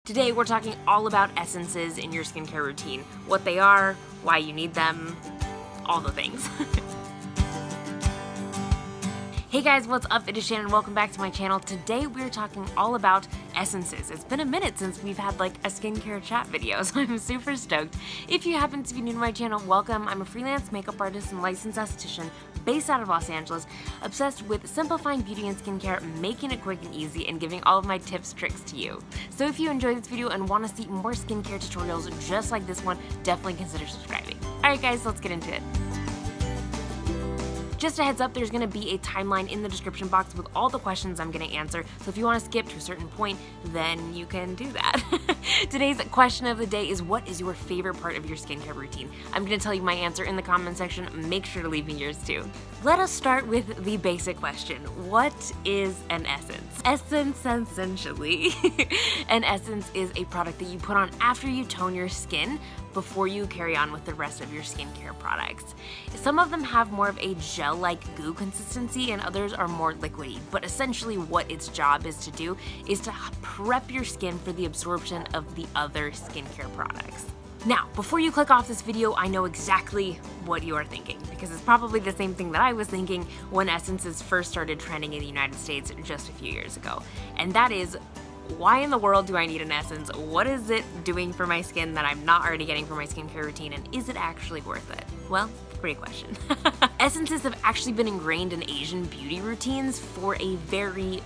Today we're talking all about essences in your skincare routine, what they are, why you need them, all the things. Hey guys, what's up? It is Shannon. Welcome back to my channel. Today we're talking all about essences. It's been a minute since we've had like a skincare chat video, so I'm super stoked. If you happen to be new to my channel, welcome. I'm a freelance makeup artist and licensed esthetician based out of Los Angeles, obsessed with simplifying beauty and skincare, making it quick and easy, and giving all of my tips, tricks to you. So if you enjoyed this video and want to see more skincare tutorials just like this one, definitely consider subscribing. Alright guys, let's get into it. Just a heads up, there's going to be a timeline in the description box with all the questions I'm going to answer, so if you want to skip to a certain point, then you can do that. Today's question of the day is, what is your favorite part of your skincare routine? I'm going to tell you my answer in the comment section. Make sure to leave me yours too. Let us start with the basic question. What is an essence? Essence, essentially. An essence is a product that you put on after you tone your skin before you carry on with the rest of your skincare products. Some of them have more of a gel-like goo consistency and others are more liquidy, but essentially what its job is to do is to prep your skin for the absorption of the other skincare products. Now, before you click off this video, I know exactly what you are thinking, because it's probably the same thing that I was thinking when essences first started trending in the United States just a few years ago, and that is, why in the world do I need an essence? What is it doing for my skin that I'm not already getting for my skincare routine, and is it actually worth it? Well, great question. Essences have actually been ingrained in Asian beauty routines for a very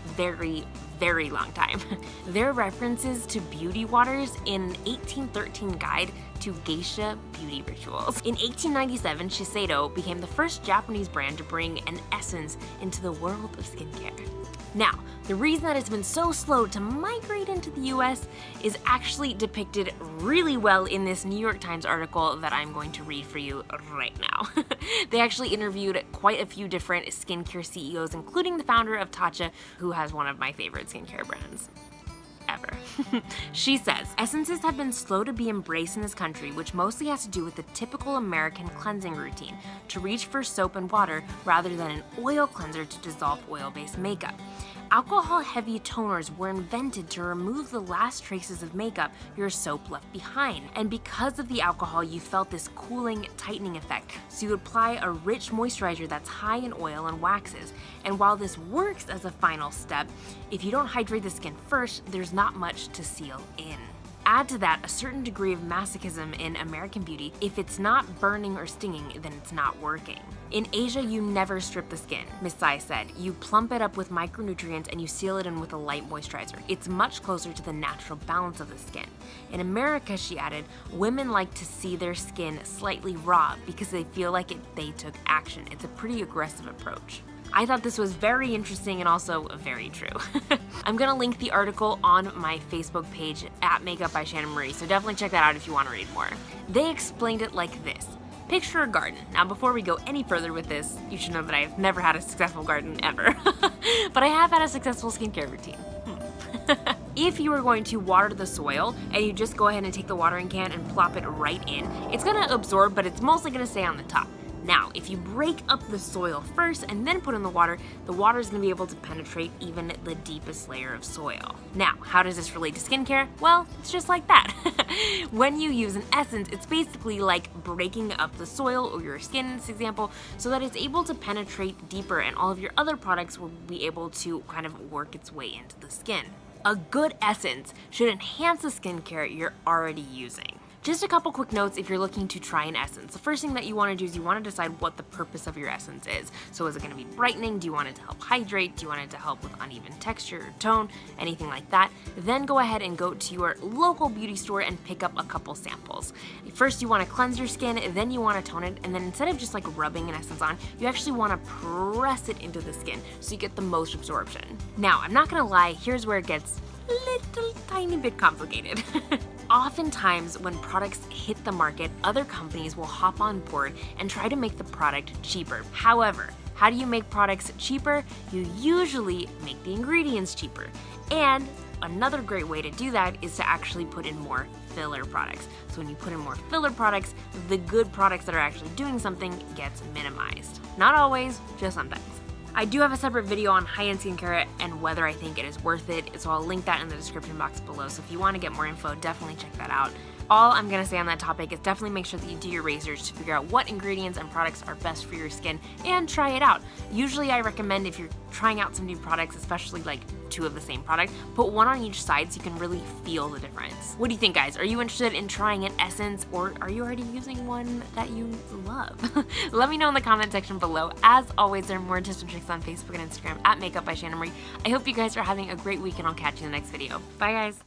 long time. There are references to beauty waters in an 1813 guide to geisha beauty rituals. In 1897, Shiseido became the first Japanese brand to bring an essence into the world of skincare. Now, the reason that it's been so slow to migrate into the US is actually depicted really well in this New York Times article that I'm going to read for you right now. They actually interviewed quite a few different skincare CEOs, including the founder of Tatcha, who has one of my favorite skincare brands ever. She says, essences have been slow to be embraced in this country, which mostly has to do with the typical American cleansing routine, to reach for soap and water rather than an oil cleanser to dissolve oil-based makeup. Alcohol-heavy toners were invented to remove the last traces of makeup your soap left behind, and because of the alcohol, you felt this cooling, tightening effect, so you apply a rich moisturizer that's high in oil and waxes. And while this works as a final step, if you don't hydrate the skin first, there's not much to seal in. Add to that a certain degree of masochism in American beauty. If it's not burning or stinging, then it's not working. In Asia, you never strip the skin, Miss Tsai said. You plump it up with micronutrients and you seal it in with a light moisturizer. It's much closer to the natural balance of the skin. In America, she added, women like to see their skin slightly raw because they feel like they took action. It's a pretty aggressive approach. I thought this was very interesting and also very true. I'm gonna link the article on my Facebook page at Makeup by Shannon Marie, so definitely check that out if you wanna read more. They explained it like this. Picture a garden. Now before we go any further with this, you should know that I've never had a successful garden ever, but I have had a successful skincare routine. If you are going to water the soil and you just go ahead and take the watering can and plop it right in, it's gonna absorb, but it's mostly gonna stay on the top. Now, if you break up the soil first and then put in the water is going to be able to penetrate even the deepest layer of soil. Now, how does this relate to skincare? Well, it's just like that. When you use an essence, it's basically like breaking up the soil or your skin in this example so that it's able to penetrate deeper and all of your other products will be able to kind of work its way into the skin. A good essence should enhance the skincare you're already using. Just a couple quick notes if you're looking to try an essence. The first thing that you want to do is you want to decide what the purpose of your essence is. So is it going to be brightening? Do you want it to help hydrate? Do you want it to help with uneven texture or tone? Anything like that. Then go ahead and go to your local beauty store and pick up a couple samples. First you want to cleanse your skin, then you want to tone it, and then instead of just like rubbing an essence on, you actually want to press it into the skin so you get the most absorption. Now, I'm not going to lie, here's where it gets little tiny bit complicated. Oftentimes when products hit the market, other companies will hop on board and try to make the product cheaper. However, how do you make products cheaper? You usually make the ingredients cheaper. And another great way to do that is to actually put in more filler products. So when you put in more filler products, the good products that are actually doing something gets minimized. Not always, just sometimes. I do have a separate video on high-end skincare and whether I think it is worth it, so I'll link that in the description box below. So if you want to get more info, definitely check that out. All I'm gonna say on that topic is definitely make sure that you do your research to figure out what ingredients and products are best for your skin and try it out. Usually I recommend if you're trying out some new products, especially like 2 of the same product, put 1 on each side so you can really feel the difference. What do you think, guys? Are you interested in trying an essence, or are you already using one that you love? Let me know in the comment section below. As always, there are more tips and tricks on Facebook and Instagram at Makeup by Shannon Marie. I hope you guys are having a great week, and I'll catch you in the next video. Bye, guys.